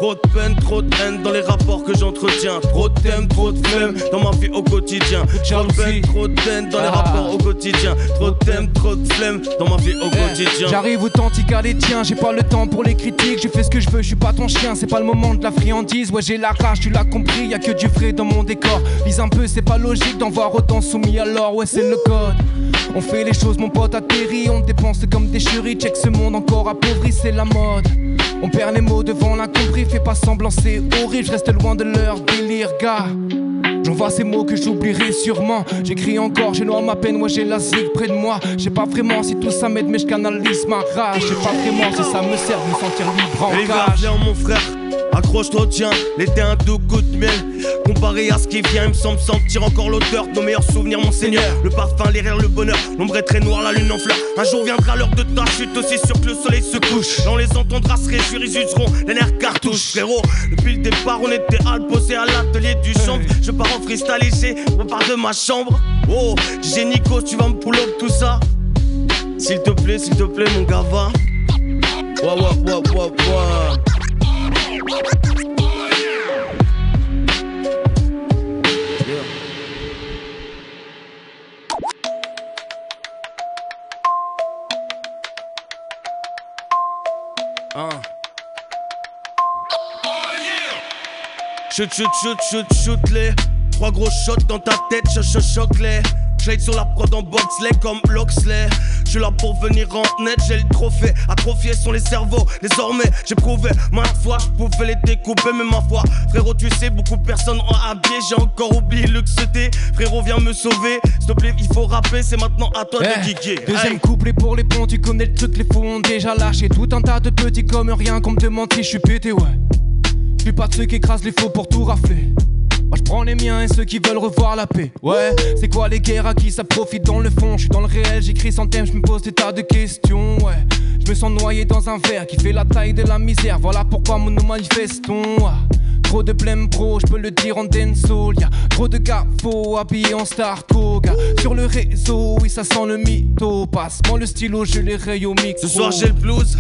Trop de peine, trop de haine dans les rapports que j'entretiens. Trop de thèmes, trop de flemme dans ma vie au quotidien. Trop de peine, trop de haine dans les rapports au quotidien. Trop de thèmes, trop de flemme dans ma vie au quotidien.
J'arrive authentique à les tiens, j'ai pas le temps pour les critiques. Je fais ce que je veux, je suis pas ton chien, c'est pas le moment de la friandise. Ouais j'ai la rage, tu l'as compris, y'a que du vrai dans mon décor. Lise un peu, c'est pas logique d'en voir autant soumis alors. Ouais c'est le code, on fait les choses mon pote atterrit. On dépense comme des chéris, check ce monde encore appauvri, c'est la mode. On perd les mots devant l'incompris, fais pas semblant c'est horrible, je reste loin de leur délire gars. J'envoie ces mots que j'oublierai sûrement. J'écris encore, je noie ma peine, moi j'ai la zig près de moi. Je sais pas vraiment si tout ça m'aide, mais je canalise ma rage. Je sais pas vraiment si ça me sert de me sentir libre en cage.
Viens mon frère, accroche-toi, tiens, l'été un doux coup de miel. Comparé à ce qui vient, il me semble sentir encore l'odeur de nos meilleurs souvenirs, mon seigneur. Le parfum, les rires, le bonheur, l'ombre est très noire, la lune en fleurs. Un jour viendra l'heure de ta chute, aussi sûr que le soleil se couche. Là on les entendra se réjouir, ils useront les nerfs cartouches. Frérot, depuis le départ, on était à le poser à l'atelier du champ. Je pars en freestyle ici, on part de ma chambre. Oh, j'ai Nico, tu vas me pull up tout ça. S'il te plaît, mon gava. Ouah. Shoot les 3 gros shots dans ta tête, choque les. J'aide sur la prod en boxley comme Loxley. Je suis là pour venir en net, j'ai le trophée. Atrophiés sont les cerveaux, désormais j'ai prouvé maintes fois je pouvais les découper, mais ma foi, frérot tu sais, beaucoup de personnes ont habillé. J'ai encore oublié le que c'était, frérot viens me sauver. S'il te plaît, il faut rapper, c'est maintenant à toi de geeker.
Deuxième couplet pour les ponts, tu connais le truc, les fous ont déjà lâché. Tout un tas de petits comme rien, qu'on me demande si je suis pété, ouais. Je suis pas de ceux qui écrasent les faux pour tout rafler. Moi je prends les miens et ceux qui veulent revoir la paix. Ouais, c'est quoi les guerres, à qui ça profite dans le fond? Je suis dans le réel, j'écris sans thème, je me pose des tas de questions. Ouais, je me sens noyé dans un verre qui fait la taille de la misère. Voilà pourquoi nous manifestons. Trop de blême pro, je peux le dire en dancehall. Y'a trop de gars faux habillés en star toga. Sur le réseau, oui ça sent le mytho. Passe-moi le stylo, je les raye au micro.
Ce soir j'ai le blues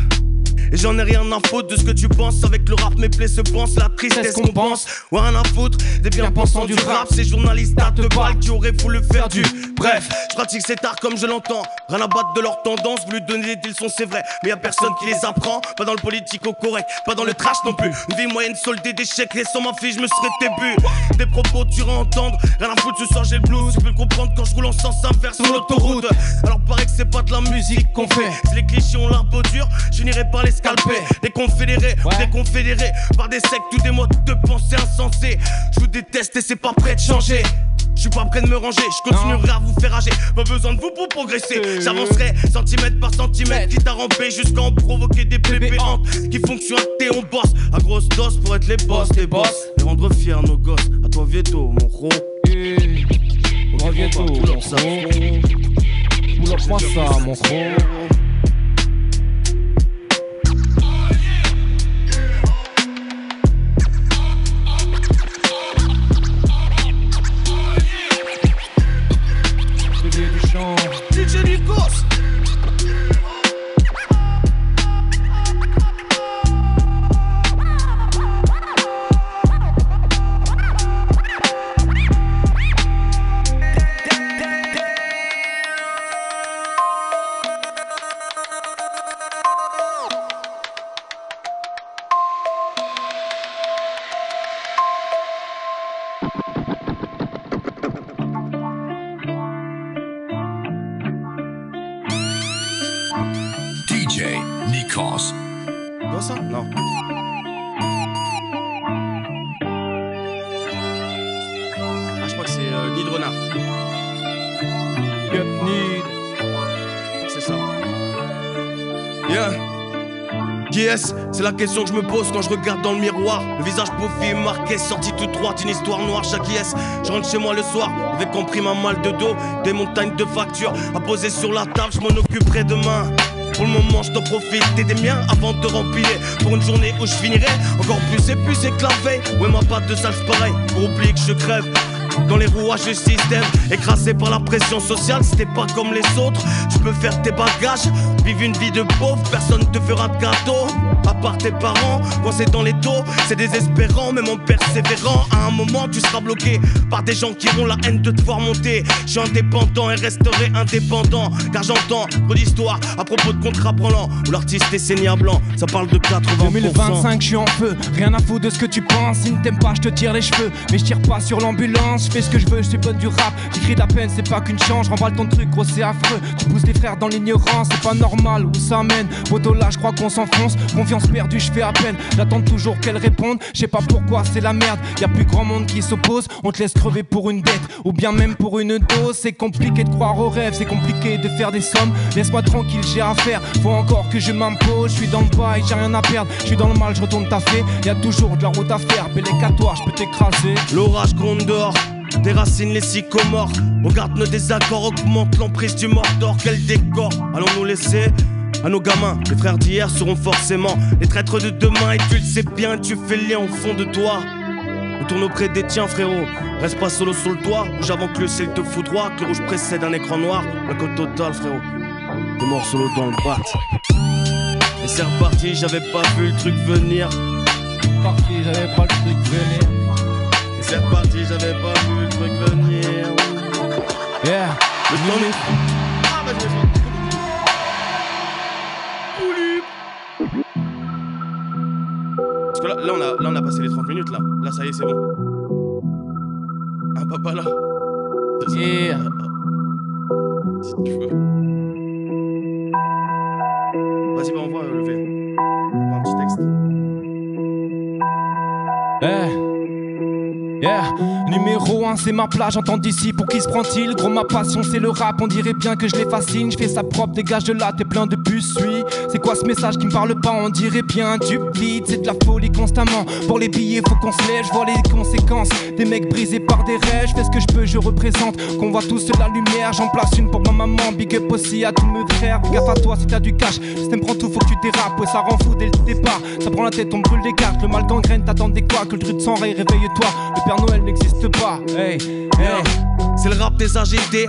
et j'en ai rien à foutre de ce que tu penses. Avec le rap mes plaies se pensent, la tristesse qu'on pense. Ouais rien à foutre des bien-pensants du rap. Ces journalistes à te balle qui auraient voulu faire du. Bref, je pratique cet art comme je l'entends. Rien à battre de leur tendance, voulu donner des leçons c'est vrai. Mais y'a personne qui les apprend, pas dans le politico-correct, pas dans le trash non plus. Une vie moyenne soldée d'échecs, et sans ma fille je me serais début. Des propos tu vas entendre, rien à foutre ce soir j'ai le blues. Tu peux le comprendre quand je roule en sens inverse sur l'autoroute. Alors paraît que c'est pas de la musique qu'on fait. Si les clichés ont l'arbre dur, je finirai par les scalper. Des confédérés, des confédérés par des sectes ou des modes de pensée insensés. Je vous déteste et c'est pas prêt de changer. Je suis pas prêt de me ranger, je continuerai à vous faire rager. Pas besoin de vous pour progresser. J'avancerai centimètre par centimètre, quitte à ramper jusqu'à en provoquer des plaies béantes qui font que je suis un thé, on bosse à grosse dose pour être les boss des boss et rendre fiers nos gosses. À toi Vieto, mon gros.
Vieto, mon gros. Boulot-moi ça, mon gros.
DJ Nikos.
DJ Nikos.
Quoi ça? Non. Ah, je crois que c'est Nid Renard. C'est ça. Yeah. Yes, c'est la question que je me pose quand je regarde dans le miroir. Le visage peaufiné, marqué, sorti tout droit d'une histoire noire. Chaque yes, je rentre chez moi le soir avec compris ma mal de dos, des montagnes de factures à poser sur la table, je m'en occuperai demain. Pour le moment, je t'en profite des miens avant de te remplir. Pour une journée où je finirai encore plus épuisé que la veille. Ouais, ma patte de salse pareil, pour oublier que je crève. Dans les rouages du système, écrasé par la pression sociale. Si t'es pas comme les autres, tu peux faire tes bagages. Vivre une vie de pauvre, personne te fera de cadeau. À part tes parents, coincés dans les dos, c'est désespérant, même en persévérant. À un moment, tu seras bloqué par des gens qui auront la haine de te voir monter. Je suis indépendant et resterai indépendant, car j'entends trop d'histoires à propos de contrats branlants où l'artiste est saigné à blanc. Ça parle de 80%.
2025, je suis en feu, rien à foutre de ce que tu penses. Si ne t'aimes pas, je te tire les cheveux, mais je tire pas sur l'ambulance. je fais ce que je veux, je suis bonne du rap. J'écris de la peine, c'est pas qu'une chance, je remballe ton truc, gros c'est affreux. Tu pousses les frères dans l'ignorance, c'est pas normal où ça mène. Poto là, je crois qu'on s'enfonce, confiance perdue, je fais à peine. J'attends toujours qu'elle réponde, je sais pas pourquoi c'est la merde. Y'a plus grand monde qui s'oppose, on te laisse crever pour une dette ou bien même pour une dose. C'est compliqué de croire aux rêves, c'est compliqué de faire des sommes. Laisse-moi tranquille, j'ai à faire, faut encore que je m'impose. Je suis dans le bail, j'ai rien à perdre, je suis dans le mal, je retourne taffer. Y'a toujours de la route à faire, Bélec à toi, je peux t'écraser.
L'orage gronde dehors, déracine les sycomores. Regarde nos désaccords, augmente l'emprise du Mordor. Quel décor allons-nous laisser à nos gamins? Les frères d'hier seront forcément les traîtres de demain. Et tu le sais bien, tu fais le lien au fond de toi. Retourne auprès des tiens frérot, reste pas solo sur le toit. Bouge avant que le ciel te foudroie, que le rouge précède un écran noir. La côte totale frérot, t'es mort solo dans le bat. Et c'est reparti, j'avais pas vu le truc venir.
Parti, j'avais pas le truc venir.
Et c'est reparti, j'avais pas vu le truc venir.
Yeah,
le temps est... Ah bah je Parce que là on a passé les 30 minutes là. Là ça y est c'est bon. Un papa là.
Yeah.
Si tu veux. Vas-y bah envoie le V. Un petit texte.
Yeah. Numéro 1 c'est ma plage, j'entends d'ici, pour qui se prend-il? Gros ma passion c'est le rap, on dirait bien que je les fascine. Je fais ça propre, dégage de là, t'es plein de puces, suis. C'est quoi ce message qui me parle pas? On dirait bien du vide, c'est de la folie constamment. Pour les billets faut qu'on se lève, je vois les conséquences. Des mecs brisés par des rêves, je fais ce que je peux, je représente. Qu'on voit tous la lumière, j'en place une pour ma maman. Big up aussi à tous mes frères, gaffe à toi si t'as du cash. Si t'aimes prends tout, faut que tu dérapes, ouais ça rend fou dès le départ. Ça prend la tête, on brûle des cartes, le mal gangrène, t'attendais quoi? Que le truc s'enraye, réveille-toi, le Père Noël n'existe pas. Hey, hey.
C'est le rap des agités,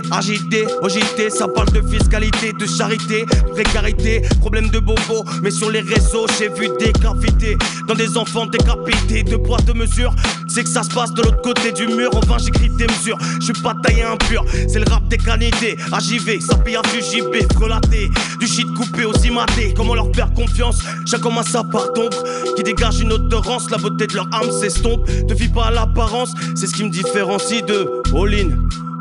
au JT, ça parle de fiscalité, de charité, de précarité, problème de bobo. Mais sur les réseaux, j'ai vu des graffités dans des enfants décapités, de poids de mesure. C'est que ça se passe de l'autre côté du mur. En vain j'écris des mesures, je suis pas taillé impur. C'est le rap des canités, AJV, ça paye un JB, frelaté, du shit coupé aussi maté. Comment leur faire confiance? Chacun a sa part d'ombre qui dégage une odorance. La beauté de leur âme s'estompe, te fie pas à l'apparence. C'est ce qui me différencie de all-in.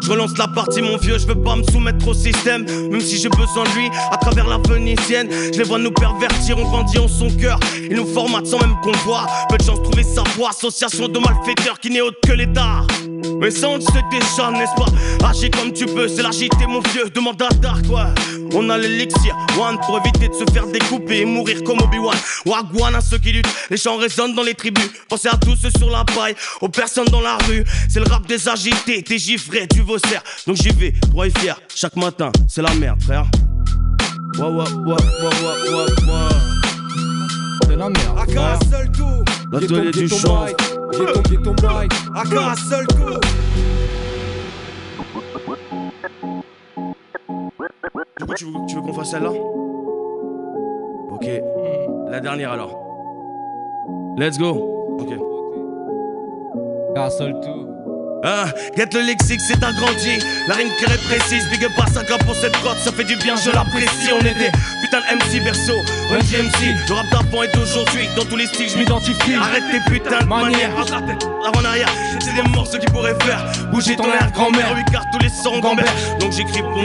Je relance la partie mon vieux, je veux pas me soumettre au système. Même si j'ai besoin de lui, à travers la vénitienne. Je les vois nous pervertir, on grandit en son cœur. Ils nous formatent sans même qu'on le voit. Peu de chance de trouver sa voie, association de malfaiteurs qui n'est autre que l'État. Mais ça on le sait déjà, n'est-ce pas? Agis comme tu peux, c'est l'agité mon vieux, demande à Dark, ouais. On a l'élixir, one, pour éviter de se faire découper et mourir comme Obi-Wan. Wagwan à ceux qui luttent, les chants résonnent dans les tribus. Pensez à tous ceux sur la paille, aux personnes dans la rue. C'est le rap des agités, t'es givré, du Vaussaire. Donc j'y vais, droit et fier, chaque matin, c'est la merde frère. Wa wa wa wa wa wa wa.
C'est la merde.
Aka un seul coup, l'atelier du chant.
J'ai ton mic.
Aka un seul coup. Du coup tu veux qu'on fasse celle-là? Ok, la dernière alors. Let's go. Ok.
Castle tout.
Get le lexique, c'est agrandi. La rime claire est précise. Big up à Saka pour cette cote, ça fait du bien, je l'apprécie. On est des putain de MC berceau, Run DMC. Le rap d'avant et d'aujourd'hui, dans tous les styles, je m'identifie. Arrête tes putains de manières, entre la tête, avant en arrière. C'est des morceaux qui pourraient faire bouger ton air grand-mère. 8 cartes, tous les sons gambert. Donc j'écris pour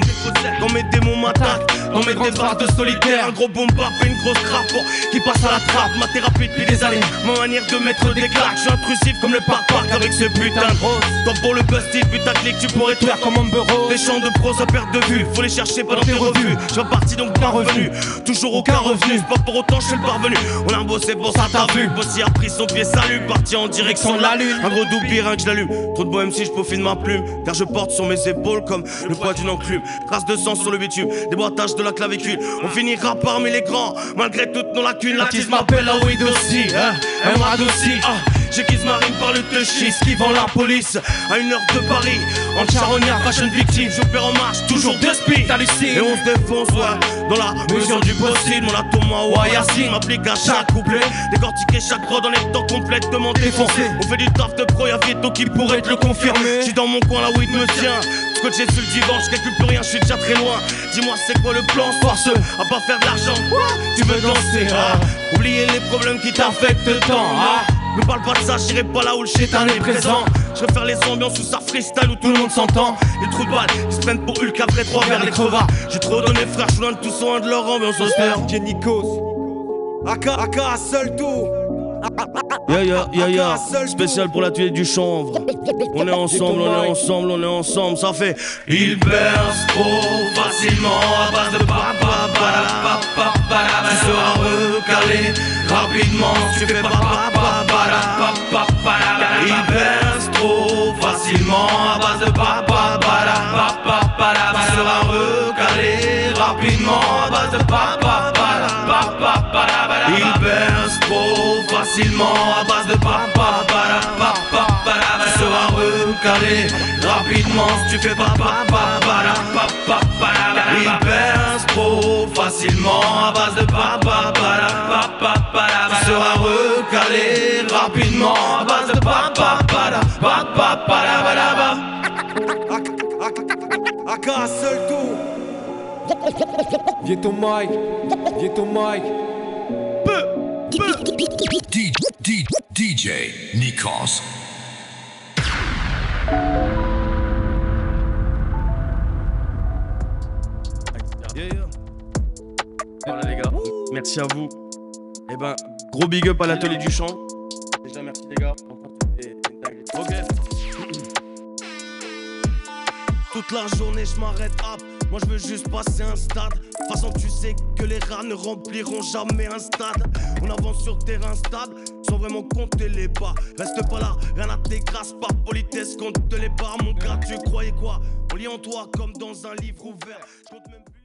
quand mes démons m'attaquent. Dans mes départs de solitaire, un gros bomb bap et une grosse crapaud qui passe à la trappe. Ma thérapie depuis des années, ma manière de mettre des claques. Je suis intrusif comme le parc avec ce putain de rose. Toi pour le busty, putain de clic, tu pourrais tout faire comme un bureau. Des chants de prose à perte de vue, faut les chercher pas dans tes revues. Je suis parti donc pas revenu, toujours aucun revenu. C'est pas pour autant je suis le parvenu. On a bossé pour ça t'as vu. Bossy a pris son pied salut, parti en direction de la lune. Un gros doubi rien que je l'allume. Trop de bohème si je peaufine ma plume. Car je porte sur mes épaules comme le poids d'une enclume. Traces de sang sur le bitume, déboîtage de la clavicule. On finira parmi les grands, malgré toutes nos lacunes. La tisse m'appelle à Weed aussi, elle m'a adouci. J'aiguise ma rime par le touchy, esquivant la police. À 1 heure de Paris, en charognard, fashion victime. J'opère en marche, toujours de speed, hallucine. Et on se défonce, ouais, dans la mesure du possible. Mon atome à Yacine m'applique à chaque couplet. Décortiquer chaque prod en étant complètement défoncé. On fait du taf de pro, y'a Vito qui pourrait te le confirmer. J'suis dans mon coin, la weed me tient. Scotché sur le divan, j'calcule plus rien, j'suis déjà très loin. Dis-moi c'est quoi le plan, forceux à pas faire de l'argent. Tu veux danser, oublier les problèmes qui t'affectent tant, Me parle pas de ça, j'irai pas là où le chétan est présent. Je préfère les ambiances où ça freestyle, où tout le monde s'entend. Les trous de balle, ils se prennent pour Hulk après 3 vers les crevards. J'ai trop donné frère, je suis loin de tout soin de leur ambiance austère.
Nikos, Aka, seul tout.
Yeah, spécial pour la tuile du chanvre. On est ensemble, ça fait. Il berce trop facilement à base de papa. Tu seras recalé rapidement si tu fais papa. Il berce trop facilement à base de papa. Tu seras recalé rapidement à base de papa. Il berce trop facilement à base de papa. Tu seras recalé rapidement si tu fais papa. Il berce trop facilement à base de papa. Tu seras recalé rapidement à base de papa.
Aka, seul tout.
Viens ton mic.
DJ Nikos.
Voilà les gars, merci à vous. Et ben, gros big up à l'atelier du chant. Déjà merci les gars. Ok. Toute la journée je m'arrête up. Moi je veux juste passer un stade. De toute façon tu sais que les rats ne rempliront jamais un stade. On avance sur terrain stable sans vraiment compter les pas. Reste pas là, rien à tes grâces. Par politesse compte les barres. Mon gars tu croyais quoi? On lit en toi comme dans un livre ouvert. Je compte même plus.